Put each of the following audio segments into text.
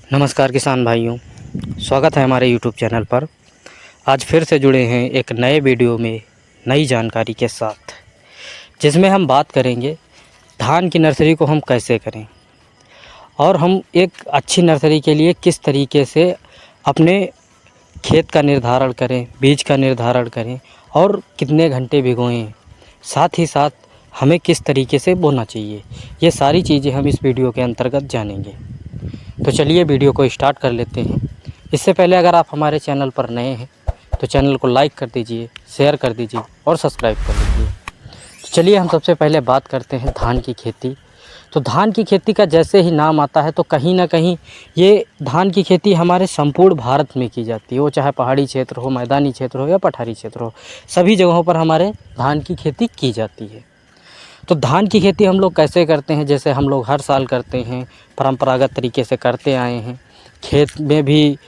नमस्कार किसान भाइयों, स्वागत है हमारे YouTube चैनल पर। आज फिर से जुड़े हैं एक नए वीडियो में नई जानकारी के साथ, जिसमें हम बात करेंगे धान की नर्सरी को हम कैसे करें और हम एक अच्छी नर्सरी के लिए किस तरीके से अपने खेत का निर्धारण करें, बीज का निर्धारण करें और कितने घंटे भिगोएं, साथ ही साथ हमें किस तरीके से बोना चाहिए। ये सारी चीज़ें हम इस वीडियो के अंतर्गत जानेंगे। तो चलिए वीडियो को स्टार्ट कर लेते हैं। इससे पहले अगर आप हमारे चैनल पर नए हैं तो चैनल को लाइक कर दीजिए, शेयर कर दीजिए और सब्सक्राइब कर लीजिए। तो चलिए हम सबसे पहले बात करते हैं धान की खेती। तो धान की खेती का जैसे ही नाम आता है तो कहीं ना कहीं ये धान की खेती हमारे संपूर्ण भारत में की जाती है, वो चाहे पहाड़ी क्षेत्र हो, मैदानी क्षेत्र हो या पठारी क्षेत्र हो, सभी जगहों पर हमारे धान की खेती की जाती है। तो धान की खेती हम लोग कैसे करते हैं, जैसे हम लोग हर साल करते हैं, परंपरागत तरीके से करते आए हैं। खेत में भी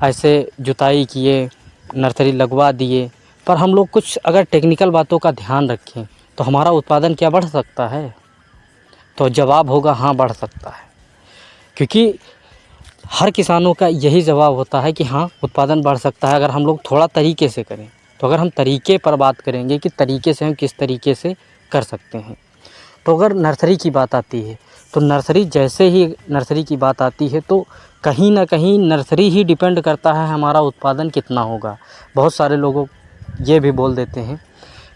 ऐसे जुताई किए, नर्सरी लगवा दिए, पर हम लोग कुछ अगर टेक्निकल बातों का ध्यान रखें तो हमारा उत्पादन क्या बढ़ सकता है? तो जवाब होगा हाँ, बढ़ सकता है। क्योंकि हर किसानों का यही जवाब होता है कि हाँ, उत्पादन बढ़ सकता है अगर हम लोग थोड़ा तरीके से करें। तो अगर हम तरीके पर बात करेंगे कि तरीके से हम किस तरीके से कर सकते हैं, तो अगर नर्सरी की बात आती है तो जैसे ही नर्सरी की बात आती है तो कहीं ना कहीं नर्सरी ही डिपेंड करता है हमारा उत्पादन कितना होगा। बहुत सारे लोगों ये भी बोल देते हैं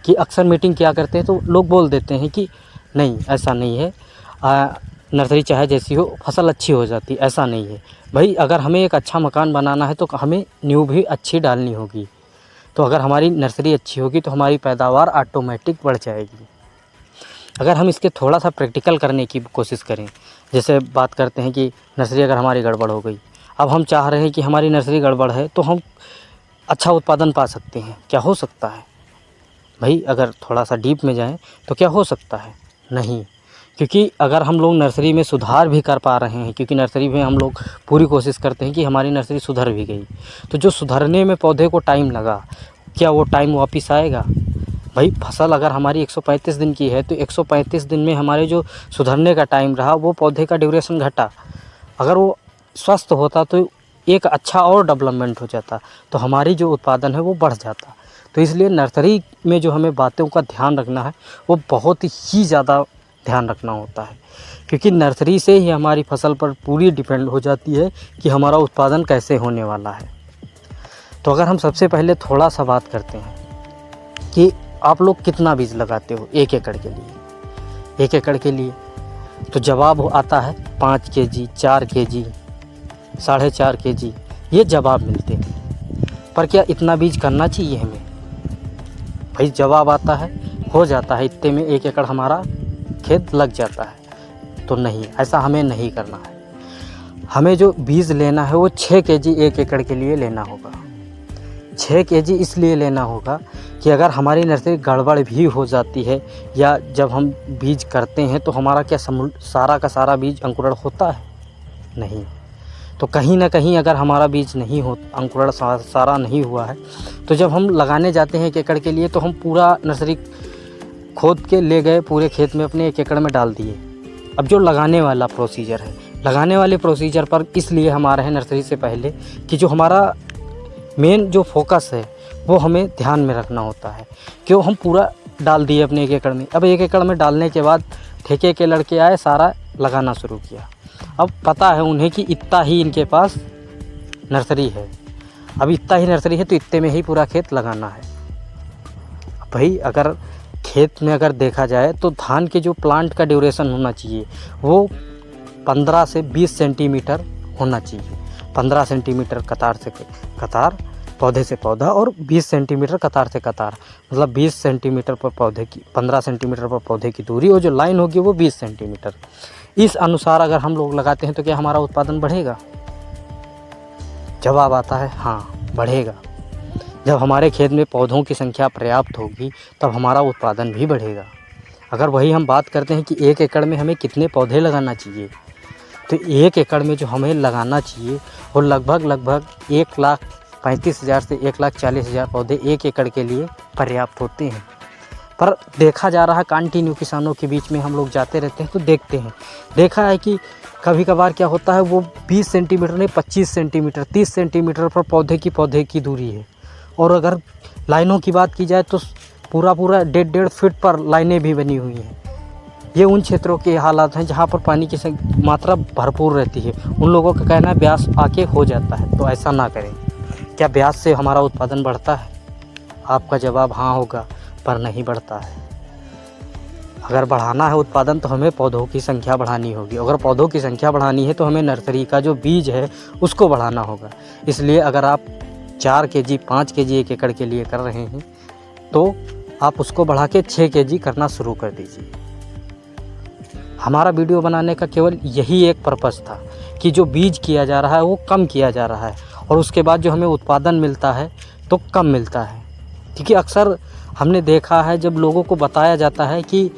कि अक्सर मीटिंग क्या करते हैं तो लोग बोल देते हैं कि नहीं, ऐसा नहीं है, नर्सरी चाहे जैसी हो फसल अच्छी हो जाती। ऐसा नहीं है भाई, अगर हमें एक अच्छा मकान बनाना है तो हमें नींव भी अच्छी डालनी होगी। तो अगर हमारी नर्सरी अच्छी होगी तो हमारी पैदावार ऑटोमेटिक बढ़ जाएगी। अगर हम इसके थोड़ा सा प्रैक्टिकल करने की कोशिश करें, जैसे बात करते हैं कि नर्सरी अगर हमारी गड़बड़ हो गई, अब हम चाह रहे हैं कि हमारी नर्सरी गड़बड़ है तो हम अच्छा उत्पादन पा सकते हैं। क्या हो सकता है भाई? अगर थोड़ा सा डीप में जाएं तो क्या हो सकता है? नहीं। क्योंकि अगर हम लोग नर्सरी में सुधार भी कर पा रहे हैं, क्योंकि नर्सरी में हम लोग पूरी कोशिश करते हैं कि हमारी नर्सरी सुधर भी गई, तो जो सुधरने में पौधे को टाइम लगा, क्या वो टाइम वापस आएगा? भाई फसल अगर हमारी 135 दिन की है तो 135 दिन में हमारे जो सुधरने का टाइम रहा वो पौधे का ड्यूरेशन घटा। अगर वो स्वस्थ होता तो एक अच्छा और डेवलपमेंट हो जाता, तो हमारी जो उत्पादन है वो बढ़ जाता। तो इसलिए नर्सरी में जो हमें बातों का ध्यान रखना है वो बहुत ही ज़्यादा ध्यान रखना होता है, क्योंकि नर्सरी से ही हमारी फसल पर पूरी डिपेंड हो जाती है कि हमारा उत्पादन कैसे होने वाला है। तो अगर हम सबसे पहले थोड़ा सा बात करते हैं कि आप लोग कितना बीज लगाते हो 1 एकड़ के लिए? 1 एकड़ के लिए तो जवाब आता है 5 kg, 4 kg, 4.5 kg, ये जवाब मिलते हैं। पर क्या इतना बीज करना चाहिए हमें? भाई जवाब आता है हो जाता है, इतने में 1 एकड़ हमारा खेत लग जाता है। तो नहीं, ऐसा हमें नहीं करना है। हमें जो बीज लेना है वो 6 kg 1 एकड़ के लिए लेना होगा। 6 kg इसलिए लेना होगा कि अगर हमारी नर्सरी गड़बड़ भी हो जाती है या जब हम बीज करते हैं तो हमारा क्या सारा का सारा बीज अंकुरण होता है? नहीं। तो कहीं ना कहीं अगर हमारा बीज नहीं हो, अंकुरण सारा नहीं हुआ है, तो जब हम लगाने जाते हैं 1 एकड़ के लिए तो हम पूरा नर्सरी खोद के ले गए, पूरे खेत में अपने 1 एकड़ में डाल दिए। अब जो लगाने वाला प्रोसीजर है, लगाने वाले प्रोसीजर पर इसलिए हम आ रहे हैं नर्सरी से पहले कि जो हमारा मेन जो फोकस है वो हमें ध्यान में रखना होता है। क्यों हम पूरा डाल दिए अपने 1 एकड़ में। अब 1 एकड़ में डालने के बाद ठेके के लड़के आए, सारा लगाना शुरू किया। अब पता है उन्हें कि इतना ही इनके पास नर्सरी है, अब इतना ही नर्सरी है तो इतने में ही पूरा खेत लगाना है। भाई अगर खेत में अगर देखा जाए तो धान के जो प्लांट का ड्यूरेशन होना चाहिए वो 15 से 20 सेंटीमीटर होना चाहिए। 15 सेंटीमीटर कतार से कतार, पौधे से पौधा, और 20 सेंटीमीटर कतार से कतार, मतलब 20 सेंटीमीटर पर पौधे की, 15 सेंटीमीटर पर पौधे की दूरी, और जो लाइन होगी वो 20 सेंटीमीटर। इस अनुसार अगर हम लोग लगाते हैं तो क्या हमारा उत्पादन बढ़ेगा? जवाब आता है हाँ, बढ़ेगा। जब हमारे खेत में पौधों की संख्या पर्याप्त होगी तब हमारा उत्पादन भी बढ़ेगा। अगर वही हम बात करते हैं कि 1 एकड़ में हमें कितने पौधे लगाना चाहिए, तो 1 एकड़ में जो हमें लगाना चाहिए वो लगभग 1,35,000 से 1,40,000 पौधे 1 एकड़ के लिए पर्याप्त होते हैं। पर देखा जा रहा है कंटिन्यू किसानों के बीच में हम लोग जाते रहते हैं तो देखते हैं, देखा है कि कभी कभार क्या होता है वो 20 सेंटीमीटर नहीं 25 सेंटीमीटर 30 सेंटीमीटर पर पौधे की दूरी है। और अगर लाइनों की बात की जाए तो पूरा 1.5 फीट पर लाइनें भी बनी हुई हैं। ये उन क्षेत्रों के हालात हैं जहाँ पर पानी की मात्रा भरपूर रहती है। उन लोगों का कहना है ब्यास आके हो जाता है, तो ऐसा ना करें। क्या ब्यास से हमारा उत्पादन बढ़ता है? आपका जवाब हाँ होगा, पर नहीं बढ़ता है। अगर बढ़ाना है उत्पादन तो हमें पौधों की संख्या बढ़ानी होगी। अगर पौधों की संख्या बढ़ानी है तो हमें नर्सरी का जो बीज है उसको बढ़ाना होगा। इसलिए अगर आप 4 kg 5 kg 1 एकड़ के लिए कर रहे हैं तो आप उसको बढ़ा के 6 kg करना शुरू कर दीजिए। हमारा वीडियो बनाने का केवल यही एक पर्पस था कि जो बीज किया जा रहा है वो कम किया जा रहा है और उसके बाद जो हमें उत्पादन मिलता है तो कम मिलता है। क्योंकि अक्सर हमने देखा है जब लोगों को बताया जाता है कि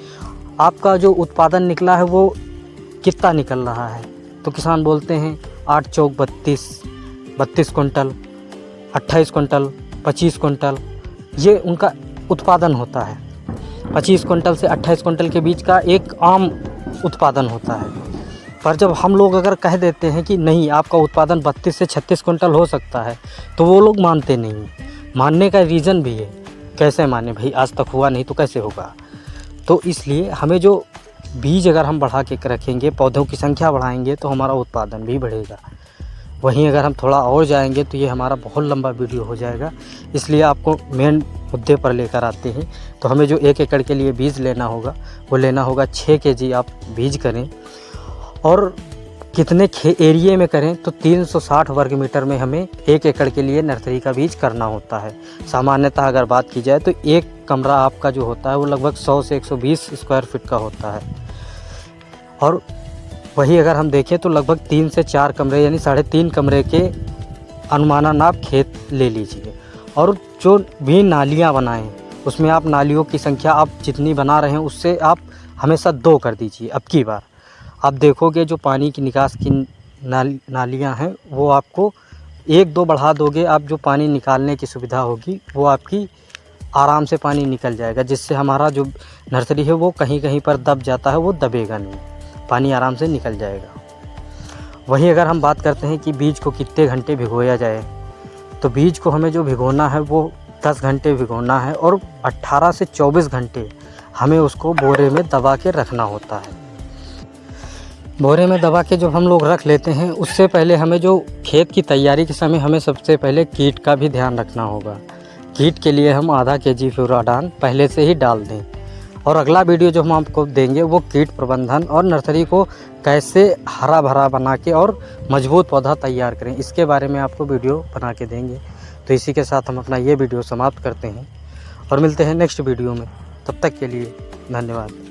आपका जो उत्पादन निकला है वो कितना निकल रहा है, तो किसान बोलते हैं 8 चौक 32 कुंटल, 28 कुंटल, 25 कुंटल, ये उनका उत्पादन होता है। 25 कुंटल से 28 कुंटल के बीच का एक आम उत्पादन होता है। पर जब हम लोग अगर कह देते हैं कि नहीं आपका उत्पादन 32 से 36 कुंटल हो सकता है तो वो लोग मानते नहीं। मानने का रीज़न भी है, कैसे माने भाई, आज तक हुआ नहीं तो कैसे होगा। तो इसलिए हमें जो बीज अगर हम बढ़ा के रखेंगे, पौधों की संख्या बढ़ाएंगे तो हमारा उत्पादन भी बढ़ेगा। वहीं अगर हम थोड़ा और जाएंगे तो ये हमारा बहुत लंबा वीडियो हो जाएगा। इसलिए आपको मेन मुद्दे पर लेकर आते हैं। तो हमें जो 1 एकड़ के लिए बीज लेना होगा वो लेना होगा 6 kg आप बीज करें। और कितने एरिए में करें तो 360 वर्ग मीटर में हमें 1 एकड़ के लिए नर्सरी का बीज करना होता है। सामान्यतः अगर बात की जाए तो एक कमरा आपका जो होता है वो लगभग 100 से 120 स्क्वायर फीट का होता है। और वही अगर हम देखें तो लगभग 3 से 4 कमरे यानी 3.5 कमरे के अनुमानन आप खेत ले लीजिए। और जो भी नालियाँ बनाएं उसमें आप नालियों की संख्या आप जितनी बना रहे हैं उससे आप हमेशा 2 कर दीजिए। अब की बार आप देखोगे जो पानी की निकास की नालियाँ हैं वो आपको 1-2 बढ़ा दोगे, आप जो पानी निकालने की सुविधा होगी वो आपकी आराम से पानी निकल जाएगा, जिससे हमारा जो नर्सरी है वो कहीं कहीं पर दब जाता है वो दबेगा नहीं, पानी आराम से निकल जाएगा। वहीं अगर हम बात करते हैं कि बीज को कितने घंटे भिगोया जाए, तो बीज को हमें जो भिगोना है वो 10 घंटे भिगोना है और 18 से 24 घंटे हमें उसको बोरे में दबा के रखना होता है। बोरे में दबा के जब हम लोग रख लेते हैं उससे पहले हमें जो खेत की तैयारी के समय हमें सबसे पहले कीट का भी ध्यान रखना होगा। कीट के लिए हम आधा kg फ्यूराडान पहले से ही डाल दें। और अगला वीडियो जो हम आपको देंगे वो कीट प्रबंधन और नर्सरी को कैसे हरा भरा बना के और मजबूत पौधा तैयार करें, इसके बारे में आपको वीडियो बना के देंगे। तो इसी के साथ हम अपना ये वीडियो समाप्त करते हैं और मिलते हैं नेक्स्ट वीडियो में। तब तक के लिए धन्यवाद।